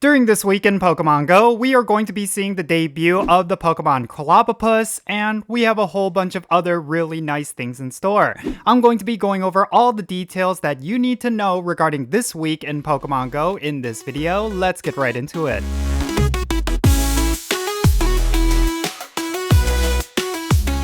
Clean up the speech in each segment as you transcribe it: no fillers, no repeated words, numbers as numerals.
During this week in Pokemon Go, we are going to be seeing the debut of the Pokemon Clobbopus, and we have a whole bunch of other really nice things in store. I'm going to be going over all the details that you need to know regarding this week in Pokemon Go in this video. Let's get right into it.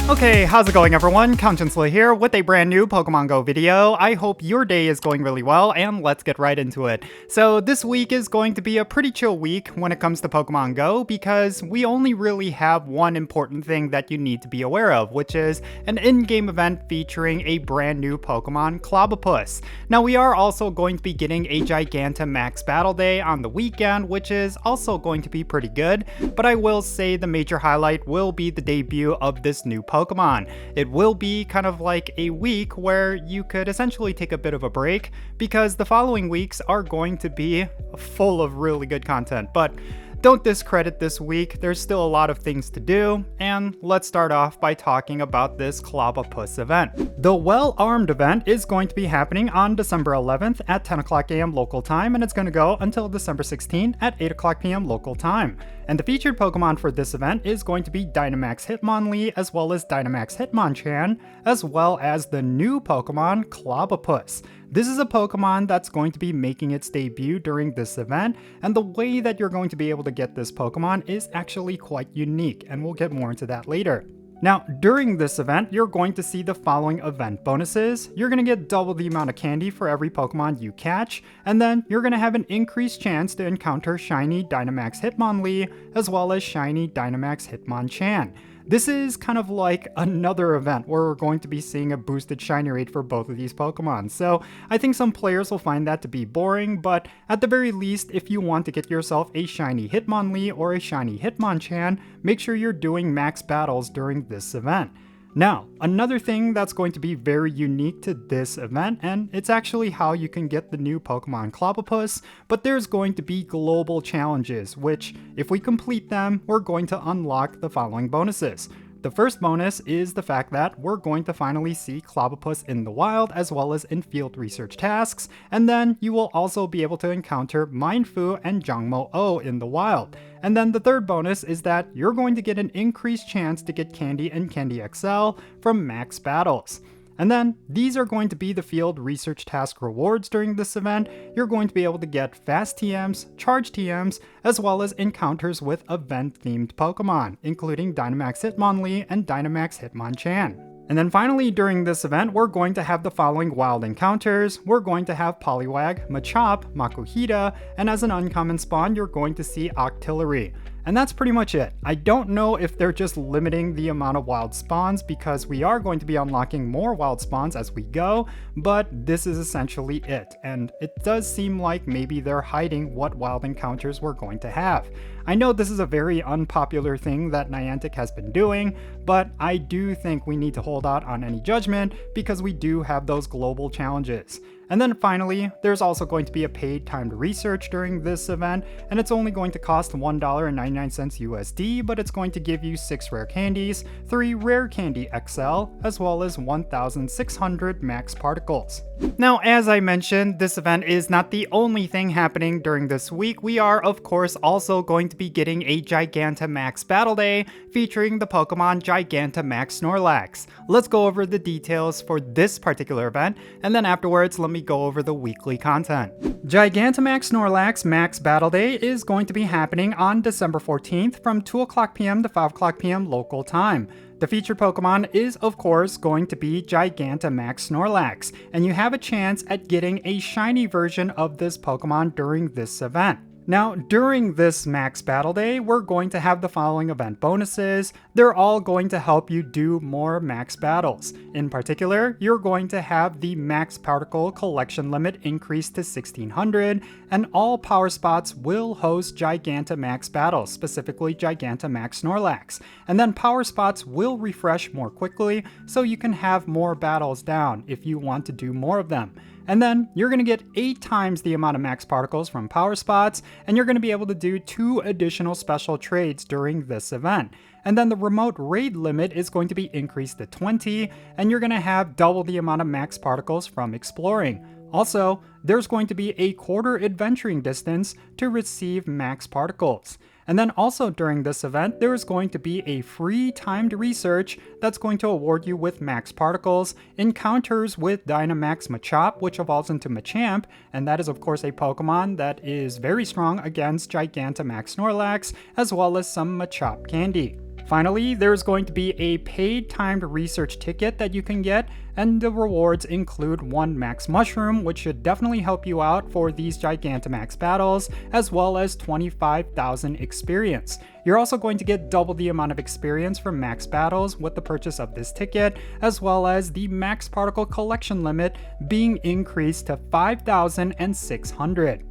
Okay, how's it going everyone? Jinsula here with a brand new Pokemon Go video. I hope your day is going really well, and let's get right into it. So this week is going to be a pretty chill week when it comes to Pokemon Go because we only really have one important thing that you need to be aware of, which is an in-game event featuring a brand new Pokemon Clobbopus. Now we are also going to be getting a Gigantamax Battle Day on the weekend, which is also going to be pretty good, but I will say the major highlight will be the debut of this new Pokemon. It will be kind of like a week where you could essentially take a bit of a break because the following weeks are going to be full of really good content. But don't discredit this week, there's still a lot of things to do, and let's start off by talking about this Clobbopus event. The Well-Armed event is going to be happening on December 11th at 10 o'clock a.m. local time, and it's going to go until December 16th at 8 o'clock p.m. local time. And the featured Pokemon for this event is going to be Dynamax Hitmonlee, as well as Dynamax Hitmonchan, as well as the new Pokemon Clobbopus. This is a Pokemon that's going to be making its debut during this event, and the way that you're going to be able to get this Pokemon is actually quite unique, and we'll get more into that later. Now, during this event, you're going to see the following event bonuses. You're going to get double the amount of candy for every Pokemon you catch, and then you're going to have an increased chance to encounter Shiny Dynamax Hitmonlee, as well as Shiny Dynamax Hitmonchan. This is kind of like another event where we're going to be seeing a boosted shiny rate for both of these Pokemon. So I think some players will find that to be boring, but at the very least, if you want to get yourself a shiny Hitmonlee or a shiny Hitmonchan, make sure you're doing max battles during this event. Now, another thing that's going to be very unique to this event, and it's actually how you can get the new Pokemon Clobbopus, but there's going to be global challenges, which, if we complete them, we're going to unlock the following bonuses. The first bonus is the fact that we're going to finally see Clobbopus in the wild as well as in field research tasks, and then you will also be able to encounter Mindfu and Jangmo-O in the wild. And then the third bonus is that you're going to get an increased chance to get Candy and Candy XL from max battles. And then these are going to be the field research task rewards during this event. You're going to be able to get fast TMs, charge TMs, as well as encounters with event-themed Pokemon, including Dynamax Hitmonlee and Dynamax Hitmonchan. And then finally, during this event, we're going to have the following wild encounters. We're going to have Poliwag, Machop, Makuhita, and as an uncommon spawn, you're going to see Octillery. And that's pretty much it. I don't know if they're just limiting the amount of wild spawns because we are going to be unlocking more wild spawns as we go, but this is essentially it. And it does seem like maybe they're hiding what wild encounters we're going to have. I know this is a very unpopular thing that Niantic has been doing, but I do think we need to hold out on any judgment because we do have those global challenges. And then finally, there's also going to be a paid timed research during this event, and it's only going to cost $1.99 USD, but it's going to give you 6 rare candies, 3 rare candy XL, as well as 1,600 max particles. Now, as I mentioned, this event is not the only thing happening during this week. We are, of course, also going to be getting a Gigantamax Battle Day featuring the Pokemon Gigantamax Snorlax. Let's go over the details for this particular event, and then afterwards, let me go over the weekly content. Gigantamax Snorlax Max Battle Day is going to be happening on December 14th from 2 o'clock p.m. to 5 o'clock p.m. local time. The featured Pokemon is, of course, going to be Gigantamax Snorlax, and you have a chance at getting a shiny version of this Pokemon during this event. Now, during this Max Battle Day, we're going to have the following event bonuses. They're all going to help you do more max battles. In particular, you're going to have the max particle collection limit increased to 1,600, and all power spots will host Gigantamax battles, specifically Gigantamax Snorlax. And then power spots will refresh more quickly, so you can have more battles down if you want to do more of them. And then you're going to get 8 times the amount of max particles from power spots, and you're going to be able to do 2 additional special trades during this event. And then the remote raid limit is going to be increased to 20, and you're going to have double the amount of max particles from exploring. Also, there's going to be a quarter adventuring distance to receive max particles. And then also during this event, there is going to be a free timed research that's going to award you with max particles, encounters with Dynamax Machop, which evolves into Machamp, and that is of course a Pokemon that is very strong against Gigantamax Snorlax, as well as some Machop candy. Finally, there's going to be a paid timed research ticket that you can get, and the rewards include 1 max mushroom, which should definitely help you out for these Gigantamax battles, as well as 25,000 experience. You're also going to get double the amount of experience from max battles with the purchase of this ticket, as well as the max particle collection limit being increased to 5,600.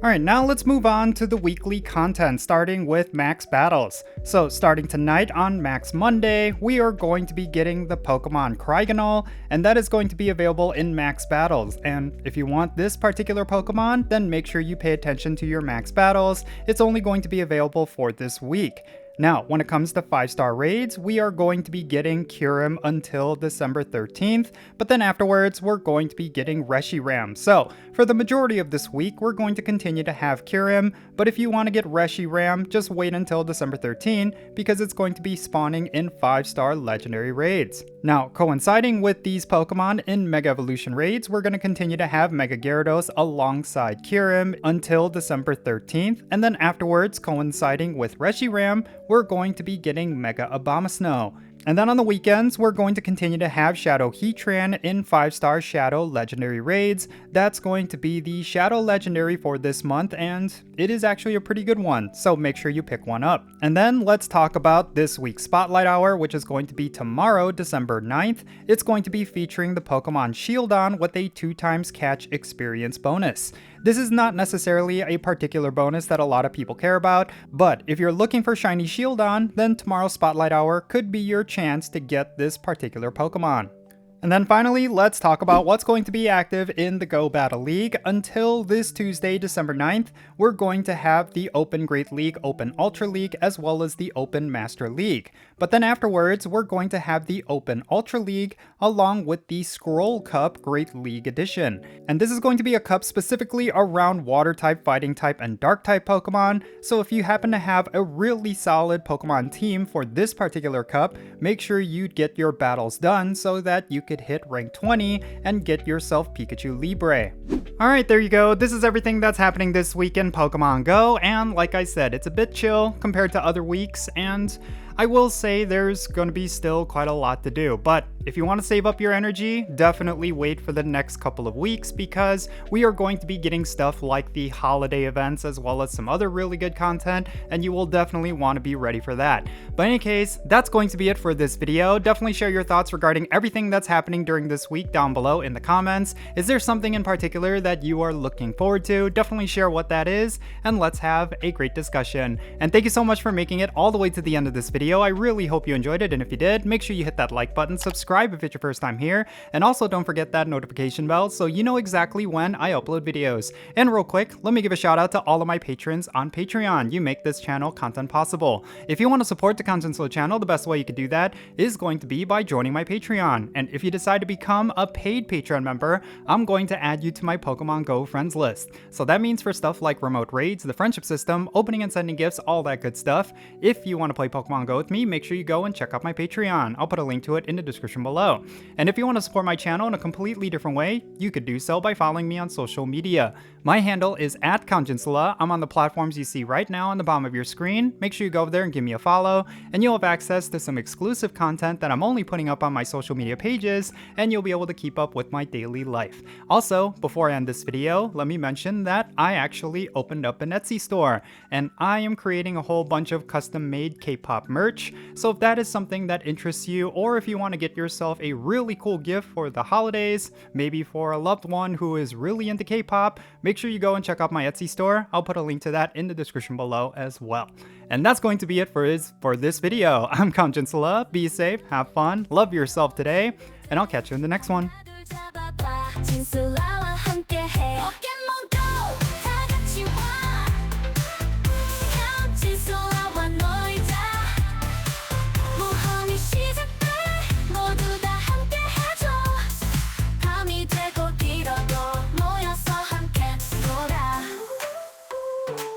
Alright, now let's move on to the weekly content, starting with Max Battles. So starting tonight on Max Monday, we are going to be getting the Pokemon Cryogonal, and that is going to be available in Max Battles. And if you want this particular Pokemon, then make sure you pay attention to your Max Battles. It's only going to be available for this week. Now, when it comes to 5-star raids, we are going to be getting Kyurem until December 13th, but then afterwards, we're going to be getting Reshiram. So, for the majority of this week, we're going to continue to have Kyurem, but if you want to get Reshiram, just wait until December 13th, because it's going to be spawning in 5-star legendary raids. Now, coinciding with these Pokemon in Mega Evolution raids, we're going to continue to have Mega Gyarados alongside Kyurem until December 13th, and then afterwards, coinciding with Reshiram, we're going to be getting Mega Abomasnow. And then on the weekends, we're going to continue to have Shadow Heatran in 5-star Shadow Legendary raids. That's going to be the Shadow Legendary for this month, and it is actually a pretty good one, so make sure you pick one up. And then let's talk about this week's Spotlight Hour, which is going to be tomorrow, December 9th. It's going to be featuring the Pokemon Shieldon with a 2x catch experience bonus. This is not necessarily a particular bonus that a lot of people care about, but if you're looking for shiny Shieldon, then tomorrow's Spotlight Hour could be your chance to get this particular Pokemon. And then finally, let's talk about what's going to be active in the Go Battle League. Until this Tuesday, December 9th, we're going to have the Open Great League, Open Ultra League, as well as the Open Master League. But then afterwards, we're going to have the Open Ultra League along with the Scroll Cup Great League Edition. And this is going to be a cup specifically around Water type, Fighting type, and Dark type Pokemon. So if you happen to have a really solid Pokemon team for this particular cup, make sure you get your battles done so that you could hit rank 20 and get yourself Pikachu Libre. Alright, there you go. This is everything that's happening this week in Pokemon Go, and like I said, it's a bit chill compared to other weeks, and I will say there's going to be still quite a lot to do, but if you want to save up your energy, definitely wait for the next couple of weeks, because we are going to be getting stuff like the holiday events as well as some other really good content, and you will definitely want to be ready for that. But in any case, that's going to be it for this video. Definitely share your thoughts regarding everything that's happening during this week down below in the comments. Is there something in particular that you are looking forward to? Definitely share what that is, and let's have a great discussion. And thank you so much for making it all the way to the end of this video. I really hope you enjoyed it, and if you did, make sure you hit that like button, subscribe if it's your first time here, and also don't forget that notification bell so you know exactly when I upload videos. And real quick, let me give a shout out to all of my patrons on Patreon. You make this channel content possible. If you want to support the Jinsula channel, the best way you could do that is going to be by joining my Patreon. And if you decide to become a paid Patreon member, I'm going to add you to my Pokemon Go friends list. So that means for stuff like remote raids, the friendship system, opening and sending gifts, all that good stuff. If you want to play Pokemon Go with me, make sure you go and check out my Patreon. I'll put a link to it in the description below. And if you want to support my channel in a completely different way, you could do so by following me on social media. My handle is @Jinsula. I'm on the platforms you see right now on the bottom of your screen. Make sure you go over there and give me a follow, and you'll have access to some exclusive content that I'm only putting up on my social media pages, and you'll be able to keep up with my daily life. Also, before I end this video, let me mention that I actually opened up an Etsy store, and I am creating a whole bunch of custom-made K-pop merch. So if that is something that interests you, or if you want to get yourself a really cool gift for the holidays, maybe for a loved one who is really into K-pop, make sure you go and check out my Etsy store. I'll put a link to that in the description below as well. And that's going to be it for this video. I'm Jinsula. Be safe, have fun, love yourself today, and I'll catch you in the next one.